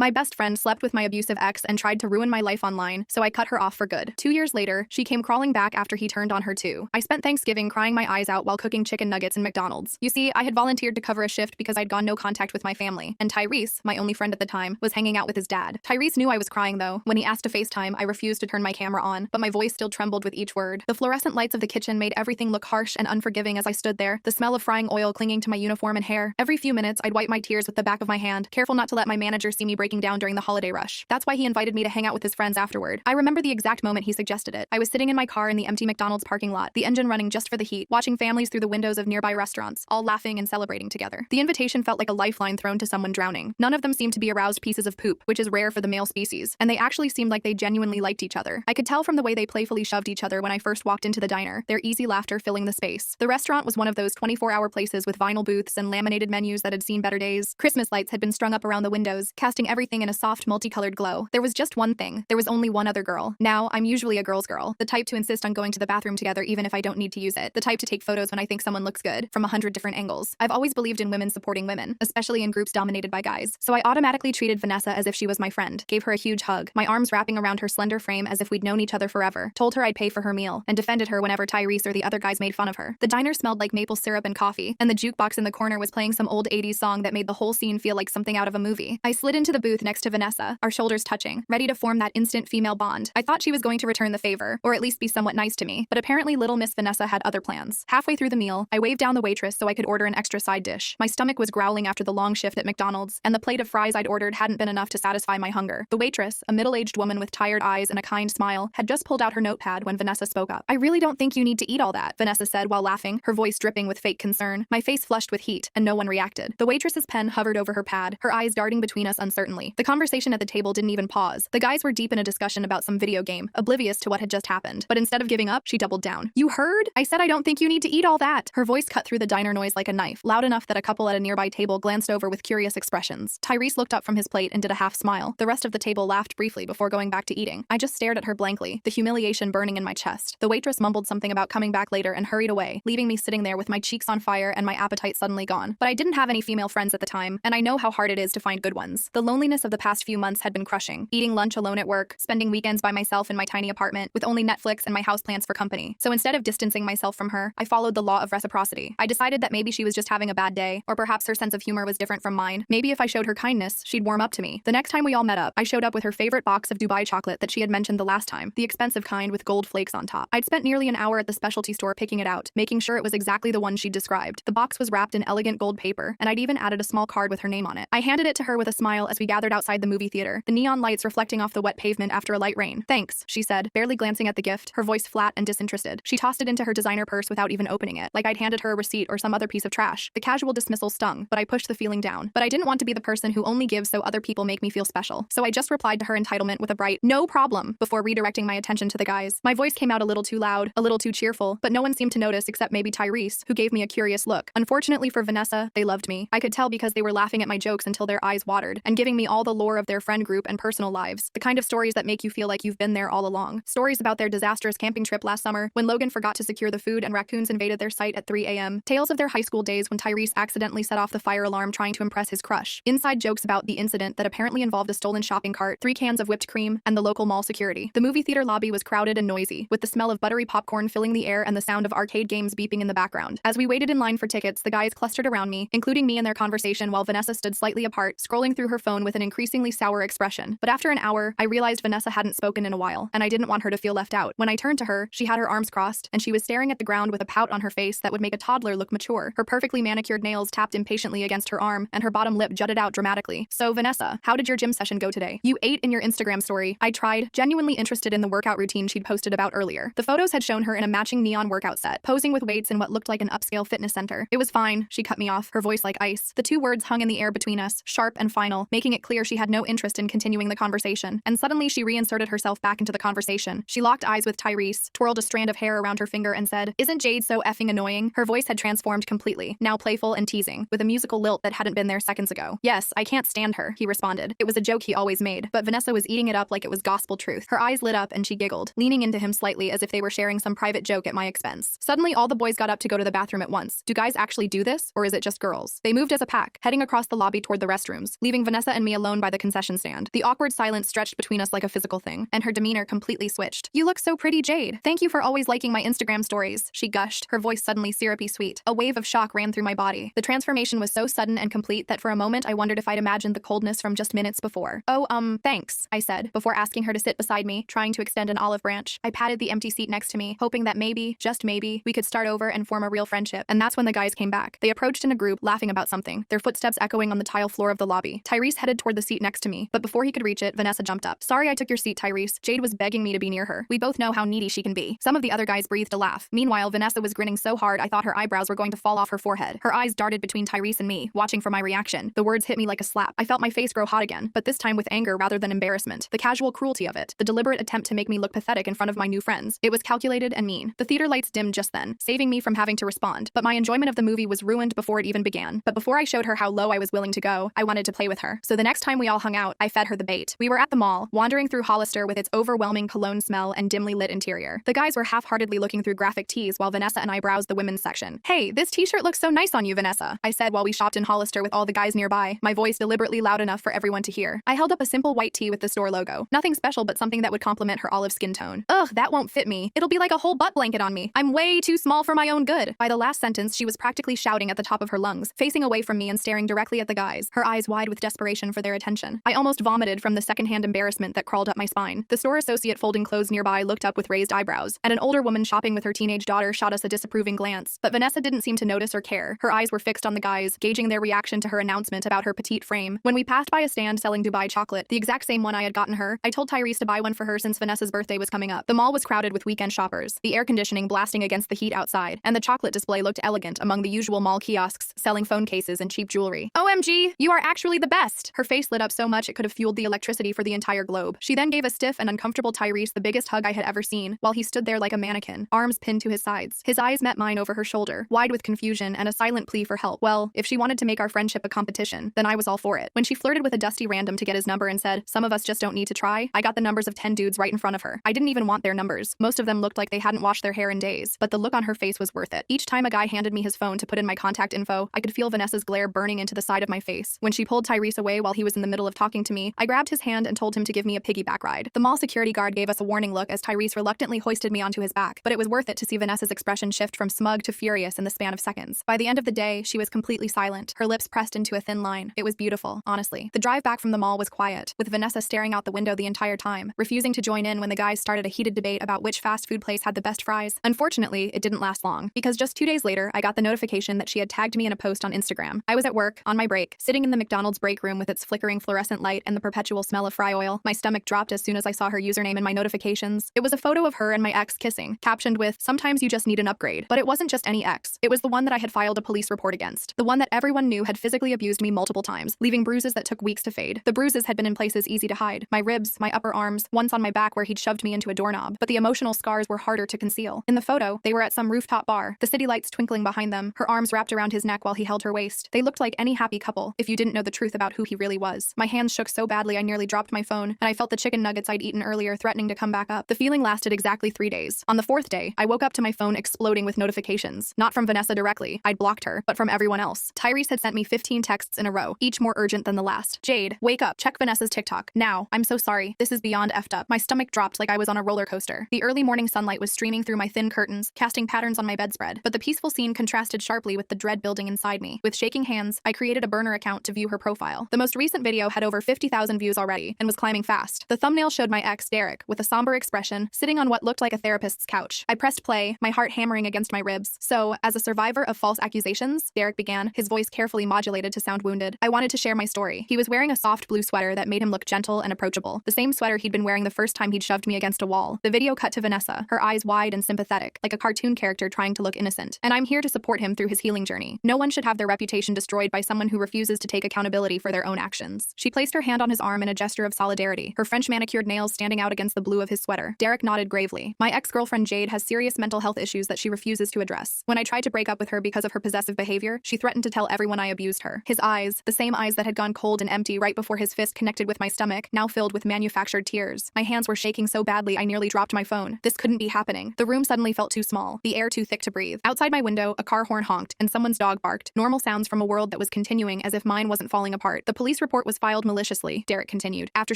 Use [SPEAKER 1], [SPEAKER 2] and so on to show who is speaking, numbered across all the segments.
[SPEAKER 1] My best friend slept with my abusive ex and tried to ruin my life online, so I cut her off for good. 2 years later, she came crawling back after he turned on her too. I spent Thanksgiving crying my eyes out while cooking chicken nuggets in McDonald's. You see, I had volunteered to cover a shift because I'd gone no contact with my family, and Tyrese, my only friend at the time, was hanging out with his dad. Tyrese knew I was crying though. When he asked to FaceTime, I refused to turn my camera on, but my voice still trembled with each word. The fluorescent lights of the kitchen made everything look harsh and unforgiving as I stood there, the smell of frying oil clinging to my uniform and hair. Every few minutes, I'd wipe my tears with the back of my hand, careful not to let my manager see me breaking down during the holiday rush. That's why he invited me to hang out with his friends afterward. I remember the exact moment he suggested it. I was sitting in my car in the empty McDonald's parking lot, the engine running just for the heat, watching families through the windows of nearby restaurants, all laughing and celebrating together. The invitation felt like a lifeline thrown to someone drowning. None of them seemed to be aroused pieces of poop, which is rare for the male species, and they actually seemed like they genuinely liked each other. I could tell from the way they playfully shoved each other when I first walked into the diner, their easy laughter filling the space. The restaurant was one of those 24-hour places with vinyl booths and laminated menus that had seen better days. Christmas lights had been strung up around the windows, casting everything in a soft, multicolored glow. There was just one thing. There was only one other girl. Now, I'm usually a girl's girl, the type to insist on going to the bathroom together even if I don't need to use it, the type to take photos when I think someone looks good, from 100 different angles. I've always believed in women supporting women, especially in groups dominated by guys, so I automatically treated Vanessa as if she was my friend, gave her a huge hug, my arms wrapping around her slender frame as if we'd known each other forever, told her I'd pay for her meal, and defended her whenever Tyrese or the other guys made fun of her. The diner smelled like maple syrup and coffee, and the jukebox in the corner was playing some old 80s song that made the whole scene feel like something out of a movie. I slid into the booth next to Vanessa, our shoulders touching, ready to form that instant female bond. I thought she was going to return the favor, or at least be somewhat nice to me, but apparently little Miss Vanessa had other plans. Halfway through the meal, I waved down the waitress so I could order an extra side dish. My stomach was growling after the long shift at McDonald's, and the plate of fries I'd ordered hadn't been enough to satisfy my hunger. The waitress, a middle-aged woman with tired eyes and a kind smile, had just pulled out her notepad when Vanessa spoke up. "I really don't think you need to eat all that," Vanessa said while laughing, her voice dripping with fake concern. My face flushed with heat, and no one reacted. The waitress's pen hovered over her pad, her eyes darting between us uncertainly. The conversation at the table didn't even pause. The guys were deep in a discussion about some video game, oblivious to what had just happened. But instead of giving up, she doubled down. "You heard? I said I don't think you need to eat all that." Her voice cut through the diner noise like a knife, loud enough that a couple at a nearby table glanced over with curious expressions. Tyrese looked up from his plate and did a half smile. The rest of the table laughed briefly before going back to eating. I just stared at her blankly, the humiliation burning in my chest. The waitress mumbled something about coming back later and hurried away, leaving me sitting there with my cheeks on fire and my appetite suddenly gone. But I didn't have any female friends at the time, and I know how hard it is to find good ones. The loneliness of the past few months had been crushing, eating lunch alone at work, spending weekends by myself in my tiny apartment, with only Netflix and my houseplants for company. So instead of distancing myself from her, I followed the law of reciprocity. I decided that maybe she was just having a bad day, or perhaps her sense of humor was different from mine. Maybe if I showed her kindness, she'd warm up to me. The next time we all met up, I showed up with her favorite box of Dubai chocolate that she had mentioned the last time, the expensive kind with gold flakes on top. I'd spent nearly an hour at the specialty store picking it out, making sure it was exactly the one she'd described. The box was wrapped in elegant gold paper, and I'd even added a small card with her name on it. I handed it to her with a smile as we gathered outside the movie theater, the neon lights reflecting off the wet pavement after a light rain. "Thanks," she said, barely glancing at the gift, her voice flat and disinterested. She tossed it into her designer purse without even opening it, like I'd handed her a receipt or some other piece of trash. The casual dismissal stung, but I pushed the feeling down. But I didn't want to be the person who only gives so other people make me feel special. So I just replied to her entitlement with a bright, "No problem," before redirecting my attention to the guys. My voice came out a little too loud, a little too cheerful, but no one seemed to notice except maybe Tyrese, who gave me a curious look. Unfortunately for Vanessa, they loved me. I could tell because they were laughing at my jokes until their eyes watered, and giving me all the lore of their friend group and personal lives, the kind of stories that make you feel like you've been there all along. Stories about their disastrous camping trip last summer, when Logan forgot to secure the food and raccoons invaded their site at 3 a.m. Tales of their high school days when Tyrese accidentally set off the fire alarm trying to impress his crush. Inside jokes about the incident that apparently involved a stolen shopping cart, 3 cans of whipped cream, and the local mall security. The movie theater lobby was crowded and noisy, with the smell of buttery popcorn filling the air and the sound of arcade games beeping in the background. As we waited in line for tickets, the guys clustered around me, including me in their conversation while Vanessa stood slightly apart, scrolling through her phone with an increasingly sour expression. But after an hour, I realized Vanessa hadn't spoken in a while, and I didn't want her to feel left out. When I turned to her, she had her arms crossed, and she was staring at the ground with a pout on her face that would make a toddler look mature. Her perfectly manicured nails tapped impatiently against her arm, and her bottom lip jutted out dramatically. "So, Vanessa, how did your gym session go today? You ate in your Instagram story." I tried, genuinely interested in the workout routine she'd posted about earlier. The photos had shown her in a matching neon workout set, posing with weights in what looked like an upscale fitness center. "It was fine," she cut me off, her voice like ice. The two words hung in the air between us, sharp and final, making it clear she had no interest in continuing the conversation. And suddenly she reinserted herself back into the conversation. She locked eyes with Tyrese, twirled a strand of hair around her finger and said, "Isn't Jade so effing annoying?" Her voice had transformed completely, now playful and teasing, with a musical lilt that hadn't been there seconds ago. "Yes, I can't stand her," he responded. It was a joke he always made, but Vanessa was eating it up like it was gospel truth. Her eyes lit up and she giggled, leaning into him slightly as if they were sharing some private joke at my expense. Suddenly all the boys got up to go to the bathroom at once. Do guys actually do this, or is it just girls? They moved as a pack, heading across the lobby toward the restrooms, leaving Vanessa and me me alone by the concession stand. The awkward silence stretched between us like a physical thing, and her demeanor completely switched. "You look so pretty, Jade. Thank you for always liking my Instagram stories," she gushed, her voice suddenly syrupy sweet. A wave of shock ran through my body. The transformation was so sudden and complete that for a moment I wondered if I'd imagined the coldness from just minutes before. "Oh, thanks," I said, before asking her to sit beside me, trying to extend an olive branch. I patted the empty seat next to me, hoping that maybe, just maybe, we could start over and form a real friendship. And that's when the guys came back. They approached in a group, laughing about something, their footsteps echoing on the tile floor of the lobby. Tyrese headed toward the seat next to me, but before he could reach it, Vanessa jumped up. "Sorry I took your seat, Tyrese. Jade was begging me to be near her. We both know how needy she can be." Some of the other guys breathed a laugh. Meanwhile, Vanessa was grinning so hard I thought her eyebrows were going to fall off her forehead. Her eyes darted between Tyrese and me, watching for my reaction. The words hit me like a slap. I felt my face grow hot again, but this time with anger rather than embarrassment. The casual cruelty of it, the deliberate attempt to make me look pathetic in front of my new friends. It was calculated and mean. The theater lights dimmed just then, saving me from having to respond, but my enjoyment of the movie was ruined before it even began. But before I showed her how low I was willing to go, I wanted to play with her. So the next time we all hung out, I fed her the bait. We were at the mall, wandering through Hollister with its overwhelming cologne smell and dimly lit interior. The guys were half-heartedly looking through graphic tees while Vanessa and I browsed the women's section. "Hey, this t-shirt looks so nice on you, Vanessa," I said while we shopped in Hollister with all the guys nearby, my voice deliberately loud enough for everyone to hear. I held up a simple white tee with the store logo. Nothing special, but something that would complement her olive skin tone. "Ugh, that won't fit me. It'll be like a whole butt blanket on me. I'm way too small for my own good." By the last sentence, she was practically shouting at the top of her lungs, facing away from me and staring directly at the guys, her eyes wide with desperation for their attention. I almost vomited from the secondhand embarrassment that crawled up my spine. The store associate folding clothes nearby looked up with raised eyebrows, and an older woman shopping with her teenage daughter shot us a disapproving glance. But Vanessa didn't seem to notice or care. Her eyes were fixed on the guys, gauging their reaction to her announcement about her petite frame. When we passed by a stand selling Dubai chocolate, the exact same one I had gotten her, I told Tyrese to buy one for her since Vanessa's birthday was coming up. The mall was crowded with weekend shoppers, the air conditioning blasting against the heat outside, and the chocolate display looked elegant among the usual mall kiosks selling phone cases and cheap jewelry. "OMG, you are actually the best!" Her face lit up so much it could have fueled the electricity for the entire globe. She then gave a stiff and uncomfortable Tyrese the biggest hug I had ever seen, while he stood there like a mannequin, arms pinned to his sides. His eyes met mine over her shoulder, wide with confusion and a silent plea for help. Well, if she wanted to make our friendship a competition, then I was all for it. When she flirted with a dusty random to get his number and said, "Some of us just don't need to try," I got the numbers of 10 dudes right in front of her. I didn't even want their numbers. Most of them looked like they hadn't washed their hair in days, but the look on her face was worth it. Each time a guy handed me his phone to put in my contact info, I could feel Vanessa's glare burning into the side of my face. When she pulled Tyrese away while he was in the middle of talking to me, I grabbed his hand and told him to give me a piggyback ride. The mall security guard gave us a warning look as Tyrese reluctantly hoisted me onto his back, but it was worth it to see Vanessa's expression shift from smug to furious in the span of seconds. By the end of the day, she was completely silent, her lips pressed into a thin line. It was beautiful, honestly. The drive back from the mall was quiet, with Vanessa staring out the window the entire time, refusing to join in when the guys started a heated debate about which fast food place had the best fries. Unfortunately, it didn't last long, because just 2 days later, I got the notification that she had tagged me in a post on Instagram. I was at work, on my break, sitting in the McDonald's break room with its flickering fluorescent light and the perpetual smell of fry oil. My stomach dropped as soon as I saw her username in my notifications. It was a photo of her and my ex kissing, captioned with, "Sometimes you just need an upgrade." But it wasn't just any ex. It was the one that I had filed a police report against. The one that everyone knew had physically abused me multiple times, leaving bruises that took weeks to fade. The bruises had been in places easy to hide. My ribs, my upper arms, once on my back where he'd shoved me into a doorknob. But the emotional scars were harder to conceal. In the photo, they were at some rooftop bar, the city lights twinkling behind them, her arms wrapped around his neck while he held her waist. They looked like any happy couple, if you didn't know the truth about who he really was. My hands shook so badly I nearly dropped my phone, and I felt the chicken nuggets I'd eaten earlier threatening to come back up. The feeling lasted exactly 3 days. On the 4th day, I woke up to my phone exploding with notifications. Not from Vanessa directly, I'd blocked her, but from everyone else. Tyrese had sent me 15 texts in a row, each more urgent than the last. "Jade, wake up, check Vanessa's TikTok. Now. I'm so sorry. This is beyond effed up." My stomach dropped like I was on a roller coaster. The early morning sunlight was streaming through my thin curtains, casting patterns on my bedspread, but the peaceful scene contrasted sharply with the dread building inside me. With shaking hands, I created a burner account to view her profile. The most recent video had over 50,000 views already, and was climbing fast. The thumbnail showed my ex, Derek, with a somber expression, sitting on what looked like a therapist's couch. I pressed play, my heart hammering against my ribs. "So, as a survivor of false accusations," Derek began, his voice carefully modulated to sound wounded, "I wanted to share my story." He was wearing a soft blue sweater that made him look gentle and approachable, the same sweater he'd been wearing the first time he'd shoved me against a wall. The video cut to Vanessa, her eyes wide and sympathetic, like a cartoon character trying to look innocent. "And I'm here to support him through his healing journey. No one should have their reputation destroyed by someone who refuses to take accountability for their own actions." She placed her hand on his arm in a gesture of solidarity, her French manicured nails standing out against the blue of his sweater. Derek nodded gravely. "My ex-girlfriend Jade has serious mental health issues that she refuses to address. When I tried to break up with her because of her possessive behavior, she threatened to tell everyone I abused her." His eyes, the same eyes that had gone cold and empty right before his fist connected with my stomach, now filled with manufactured tears. My hands were shaking so badly I nearly dropped my phone. This couldn't be happening. The room suddenly felt too small, the air too thick to breathe. Outside my window, a car horn honked, and someone's dog barked. Normal sounds from a world that was continuing as if mine wasn't falling apart. The police police report was filed maliciously, Derek continued, after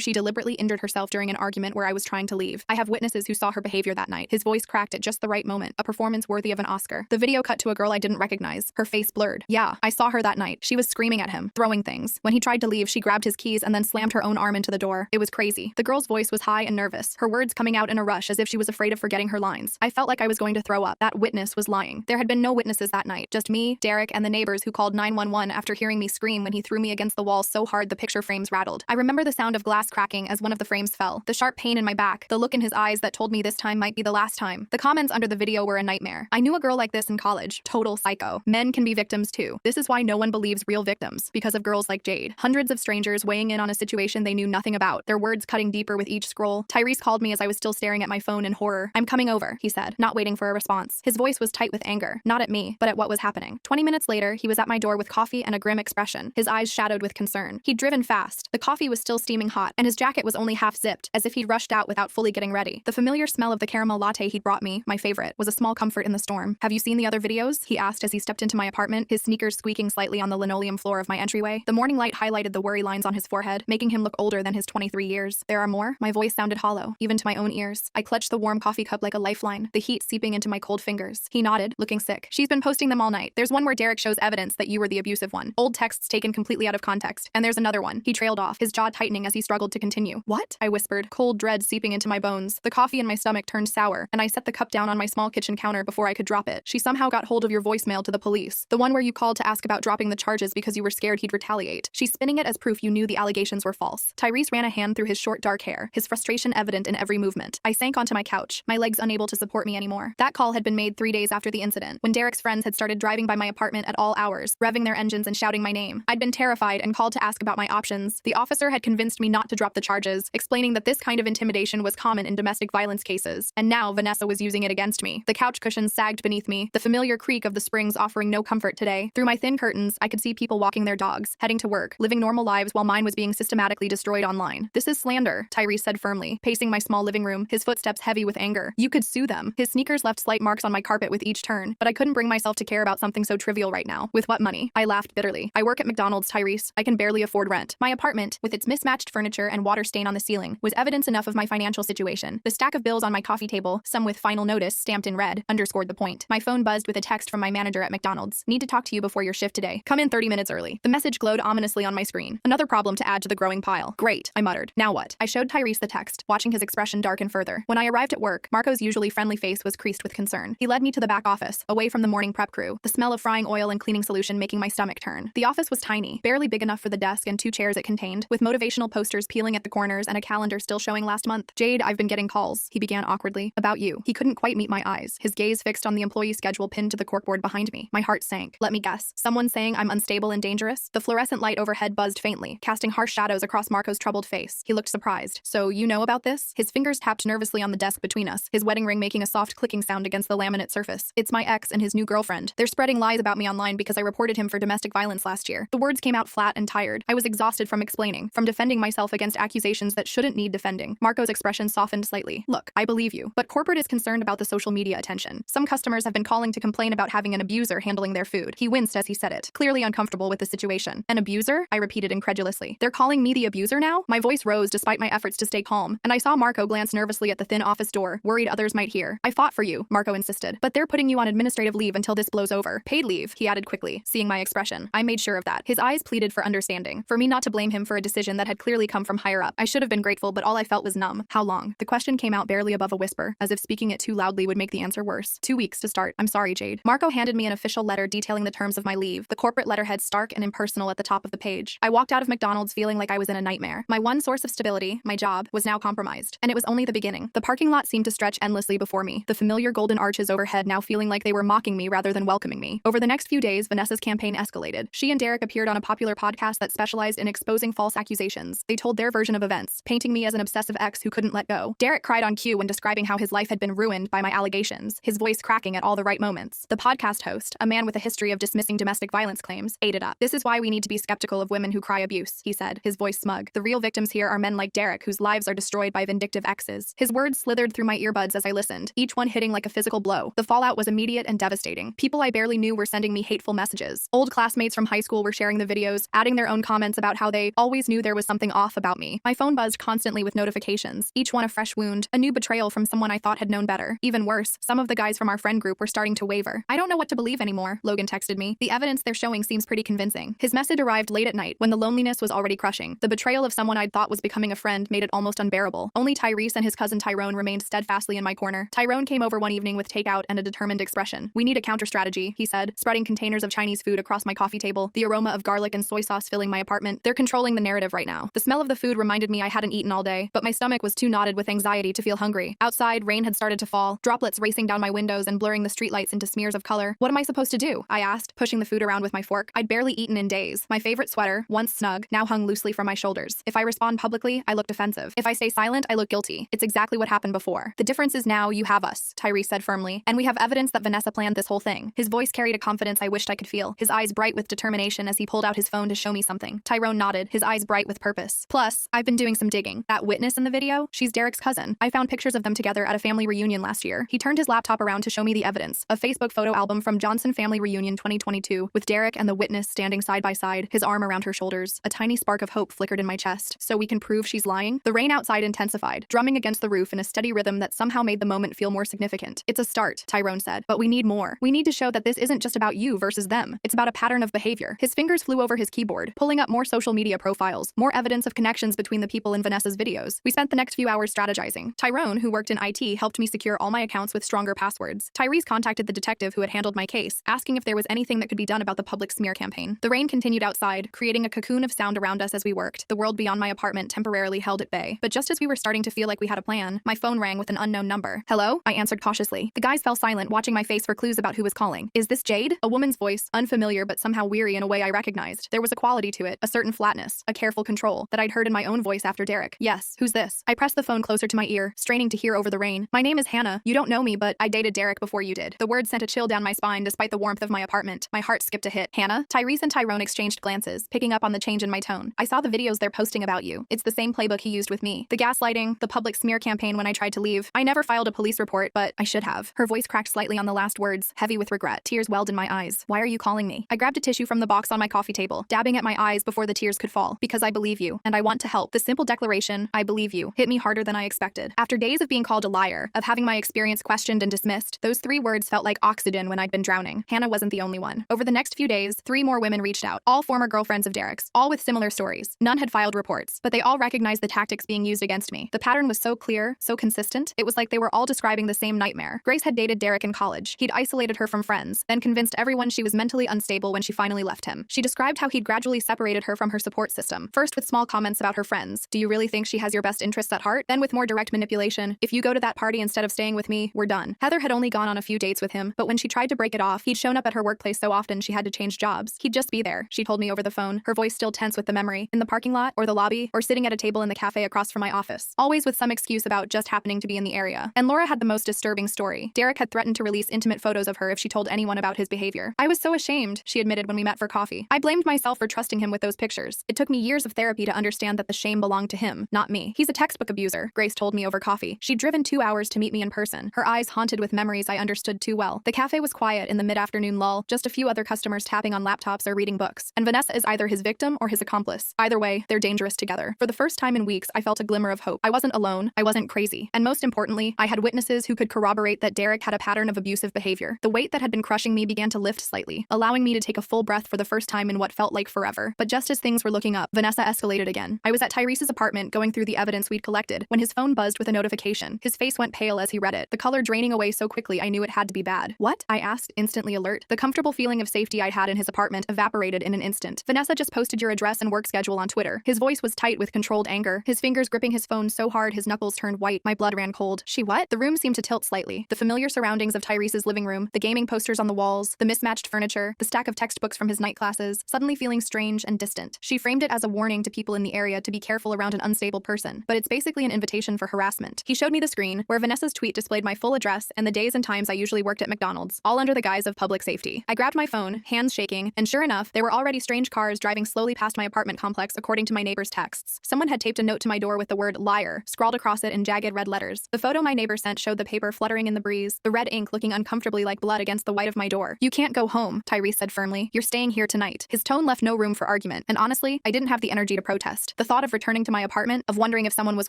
[SPEAKER 1] she deliberately injured herself during an argument where I was trying to leave. I have witnesses who saw her behavior that night. His voice cracked at just the right moment, a performance worthy of an Oscar. The video cut to a girl I didn't recognize, her face blurred. Yeah, I saw her that night. She was screaming at him, throwing things. When he tried to leave, she grabbed his keys and then slammed her own arm into the door. It was crazy. The girl's voice was high and nervous, her words coming out in a rush as if she was afraid of forgetting her lines. I felt like I was going to throw up. That witness was lying. There had been no witnesses that night, just me, Derek, and the neighbors who called 911 after hearing me scream when he threw me against the wall so hard the picture frames rattled. I remember the sound of glass cracking as one of the frames fell, the sharp pain in my back, the look in his eyes that told me this time might be the last time. The comments under the video were a nightmare. I knew a girl like this in college. Total psycho. Men can be victims too. This is why no one believes real victims, because of girls like Jade. Hundreds of strangers weighing in on a situation they knew nothing about, their words cutting deeper with each scroll. Tyrese called me as I was still staring at my phone in horror. "I'm coming over," he said, not waiting for a response. His voice was tight with anger, not at me, but at what was happening. 20 minutes later, he was at my door with coffee and a grim expression, his eyes shadowed with concern. He'd driven fast. The coffee was still steaming hot, and his jacket was only half zipped, as if he'd rushed out without fully getting ready. The familiar smell of the caramel latte he'd brought me, my favorite, was a small comfort in the storm. "Have you seen the other videos?" he asked as he stepped into my apartment, his sneakers squeaking slightly on the linoleum floor of my entryway. The morning light highlighted the worry lines on his forehead, making him look older than his 23 years. "There are more?" My voice sounded hollow, even to my own ears. I clutched the warm coffee cup like a lifeline, the heat seeping into my cold fingers. He nodded, looking sick. "She's been posting them all night. There's one where Derek shows evidence that you were the abusive one. Old texts taken completely out of context. And there's another one." He trailed off, his jaw tightening as he struggled to continue. "What?" I whispered, cold dread seeping into my bones. The coffee in my stomach turned sour, and I set the cup down on my small kitchen counter before I could drop it. "She somehow got hold of your voicemail to the police. The one where you called to ask about dropping the charges because you were scared he'd retaliate. She's spinning it as proof you knew the allegations were false." Tyrese ran a hand through his short dark hair, his frustration evident in every movement. I sank onto my couch, my legs unable to support me anymore. That call had been made 3 days after the incident, when Derek's friends had started driving by my apartment at all hours, revving their engines and shouting my name. I'd been terrified and called to ask about my options. The officer had convinced me not to drop the charges, explaining that this kind of intimidation was common in domestic violence cases, and now Vanessa was using it against me. The couch cushions sagged beneath me, the familiar creak of the springs offering no comfort today. Through my thin curtains, I could see people walking their dogs, heading to work, living normal lives while mine was being systematically destroyed online. "This is slander," Tyrese said firmly, pacing my small living room, his footsteps heavy with anger. "You could sue them." His sneakers left slight marks on my carpet with each turn, but I couldn't bring myself to care about something so trivial right now. "With what money?" I laughed bitterly. "I work at McDonald's, Tyrese. I can barely afford rent." My apartment, with its mismatched furniture and water stain on the ceiling, was evidence enough of my financial situation. The stack of bills on my coffee table, some with "final notice" stamped in red, underscored the point. My phone buzzed with a text from my manager at McDonald's. "Need to talk to you before your shift today. Come in 30 minutes early." The message glowed ominously on my screen. Another problem to add to the growing pile. "Great," I muttered. "Now what?" I showed Tyrese the text, watching his expression darken further. When I arrived at work, Marco's usually friendly face was creased with concern. He led me to the back office, away from the morning prep crew, the smell of frying oil and cleaning solution making my stomach turn. The office was tiny, barely big enough for the desk and 2 chairs it contained, with motivational posters peeling at the corners and a calendar still showing last month. "Jade, I've been getting calls," he began awkwardly. "About you." He couldn't quite meet my eyes, his gaze fixed on the employee schedule pinned to the corkboard behind me. My heart sank. "Let me guess. Someone saying I'm unstable and dangerous?" The fluorescent light overhead buzzed faintly, casting harsh shadows across Marco's troubled face. He looked surprised. "So you know about this?" His fingers tapped nervously on the desk between us, his wedding ring making a soft clicking sound against the laminate surface. "It's my ex and his new girlfriend. They're spreading lies about me online because I reported him for domestic violence last year." The words came out flat and tired. I was exhausted from explaining, from defending myself against accusations that shouldn't need defending. Marco's expression softened slightly. "Look, I believe you, but corporate is concerned about the social media attention. Some customers have been calling to complain about having an abuser handling their food." He winced as he said it, clearly uncomfortable with the situation. "An abuser?" I repeated incredulously. "They're calling me the abuser now?" My voice rose despite my efforts to stay calm, and I saw Marco glance nervously at the thin office door, worried others might hear. "I fought for you," Marco insisted, "but they're putting you on administrative leave until this blows over." "Paid leave," he added quickly, seeing my expression. I made sure of that. His eyes pleaded for understanding, for me not to blame him for a decision that had clearly come from higher up. I should have been grateful, but all I felt was numb. "How long?" The question came out barely above a whisper, as if speaking it too loudly would make the answer worse. 2 weeks to start. "I'm sorry, Jade." Marco handed me an official letter detailing the terms of my leave, the corporate letterhead stark and impersonal at the top of the page. I walked out of McDonald's feeling like I was in a nightmare. My one source of stability, my job, was now compromised. And it was only the beginning. The parking lot seemed to stretch endlessly before me, the familiar golden arches overhead now feeling like they were mocking me rather than welcoming me. Over the next few days, Vanessa's campaign escalated. She and Derek appeared on a popular podcast that specialized in exposing false accusations. They told their version of events, painting me as an obsessive ex who couldn't let go. Derek cried on cue when describing how his life had been ruined by my allegations, his voice cracking at all the right moments. The podcast host, a man with a history of dismissing domestic violence claims, ate it up. "This is why we need to be skeptical of women who cry abuse," he said, his voice smug. "The real victims here are men like Derek whose lives are destroyed by vindictive exes." His words slithered through my earbuds as I listened, each one hitting like a physical blow. The fallout was immediate and devastating. People I barely knew were sending me hateful messages. Old classmates from high school were sharing the videos, adding their own comments about how they always knew there was something off about me. My phone buzzed constantly with notifications, each one a fresh wound, a new betrayal from someone I thought had known better. Even worse, some of the guys from our friend group were starting to waver. I don't know what to believe anymore, Logan texted me. The evidence they're showing seems pretty convincing. His message arrived late at night, when the loneliness was already crushing. The betrayal of someone I'd thought was becoming a friend made it almost unbearable. Only Tyrese and his cousin Tyrone remained steadfastly in my corner. Tyrone came over one evening with takeout and a determined expression. "We need a counter strategy," he said, spreading containers of Chinese food across my coffee table, the aroma of garlic and soy sauce filling my apartment. They're controlling the narrative right now. The smell of the food reminded me I hadn't eaten all day, but my stomach was too knotted with anxiety to feel hungry. Outside, rain had started to fall, droplets racing down my windows and blurring the streetlights into smears of color. "What am I supposed to do?" I asked, pushing the food around with my fork. I'd barely eaten in days. My favorite sweater, once snug, now hung loosely from my shoulders. If I respond publicly, I look defensive. If I stay silent, I look guilty. It's exactly what happened before. The difference is now you have us, Tyrese said firmly, and we have evidence that Vanessa planned this whole thing. His voice carried a confidence I wished I could feel, his eyes bright with determination as he pulled out his phone to show me something. Tyrone nodded, his eyes bright with purpose. "Plus, I've been doing some digging. That witness in the video, she's Derek's cousin. I found pictures of them together at a family reunion last year." He turned his laptop around to show me the evidence, a Facebook photo album from Johnson Family Reunion 2022, with Derek and the witness standing side by side, his arm around her shoulders. A tiny spark of hope flickered in my chest. So we can prove she's lying? The rain outside intensified, drumming against the roof in a steady rhythm that somehow made the moment feel more significant. "It's a start," Tyrone said, "but we need more. We need to show that this isn't just about you versus them. It's about a pattern of behavior." His fingers flew over his keyboard, pulling up more social media profiles, more evidence of connections between the people in Vanessa's videos. We spent the next few hours strategizing. Tyrone, who worked in IT, helped me secure all my accounts with stronger passwords. Tyrese contacted the detective who had handled my case, asking if there was anything that could be done about the public smear campaign. The rain continued outside, creating a cocoon of sound around us as we worked. The world beyond my apartment temporarily held at bay. But just as we were starting to feel like we had a plan, my phone rang with an unknown number. "Hello?" I answered cautiously. The guys fell silent, watching my face for clues about who was calling. "Is this Jade?" A woman's voice, unfamiliar but somehow weary in a way I recognized. There was a quality to it, a certain flatness, a careful control, that I'd heard in my own voice after Derek. "Yes, who's this?" I pressed the phone closer to my ear, straining to hear over the rain. "My name is Hannah. You don't know me, but I dated Derek before you did." The word sent a chill down my spine despite the warmth of my apartment. My heart skipped a hit. "Hannah?" Tyrese and Tyrone exchanged glances, picking up on the change in my tone. "I saw the videos they're posting about you. It's the same playbook he used with me. The gaslighting, the public smear campaign when I tried to leave. I never filed a police report, but I should have." Her voice cracked slightly on the last words, heavy with regret. Tears welled in my eyes. "Why are you calling me?" I grabbed a tissue from the box on my coffee table, dabbing at my eyes before the tears could fall. "Because I believe you, and I want to help." The simple declaration, "I believe you," hit me harder than I expected. After days of being called a liar, of having my experience questioned and dismissed, those 3 words felt like oxygen when I'd been drowning. Hannah wasn't the only one. Over the next few days, 3 more women reached out, all former girlfriends of Derek's, all with similar stories. None had filed reports, but they all recognized the tactics being used against me. The pattern was so clear, so consistent, it was like they were all describing the same nightmare. Grace had dated Derek in college. He'd isolated her from friends, then convinced everyone she was mentally unstable when she finally left him. She described how he'd gradually separated her from her support system, first with small comments about her friends. "Do you really think she has your best interests at heart?" Then with more direct manipulation, "If you go to that party instead of staying with me, we're done." Heather had only gone on a few dates with him, but when she tried to break it off, he'd shown up at her workplace so often she had to change jobs. He'd just be there, she told me over the phone, her voice still tense with the memory, in the parking lot, or the lobby, or sitting at a table in the cafe across from my office. Always with some excuse about just happening to be in the area. And Laura had the most disturbing story. Derek had threatened to release intimate photos of her if she told anyone about his behavior. "I was so ashamed," she admitted when we met for coffee. "I blamed myself for trusting him with those pictures. It took me years of therapy to understand that the shame belonged to him, not me. He's a textbook abuser," Grace told me over coffee. She'd driven 2 hours to meet me in person, her eyes haunted with memories I understood too well. The cafe was quiet in the mid-afternoon lull, just a few other customers tapping on laptops or reading books. And Vanessa is either his victim or his accomplice. Either way, they're dangerous together. For the first time in weeks, I felt a glimmer of hope. I wasn't alone, I wasn't crazy. And most importantly, I had witnesses who could corroborate that Derek had a pattern of abusive behavior. The weight that had been crushing me began to lift slightly, allowing me to take a full breath for the first time in what felt like forever. But just as things were looking up, Vanessa escalated again. I was at Tyrese's apartment going through the evidence we'd collected when his phone buzzed with a notification. His face went pale as he read it, the color draining away so quickly I knew it had to be bad. "What?" I asked, instantly alert. The comfortable feeling of safety I'd had in his apartment evaporated in an instant. "Vanessa just posted your address and work schedule on Twitter." His voice was tight with controlled anger, his fingers gripping his phone so hard his knuckles turned white. My blood ran cold. "She what?" The room seemed to tilt slightly. The familiar surroundings of Tyrese's living room, the gaming posters on the walls, the mismatched furniture, the stack of textbooks from his night classes, suddenly feeling strange and distant. She framed it as a warning to people in the area to be careful around an unstable person, but it's basically an invitation for harassment. He showed me the screen, where Vanessa's tweet displayed my full address and the days and times I usually worked at McDonald's, all under the guise of public safety. I grabbed my phone, hands shaking, and sure enough, there were already strange cars driving slowly past my apartment complex according to my neighbor's texts. Someone had taped a note to my door with the word "liar" scrawled across it in jagged red letters. The photo my neighbor sent showed the paper fluttering in the breeze, the red ink looking uncomfortably like blood against the white of my door. "You can't go home," Tyrese said firmly. "You're staying here tonight." His tone left no room for argument, and honestly, I didn't have the energy to protest. The thought of returning to my apartment, of wondering if someone was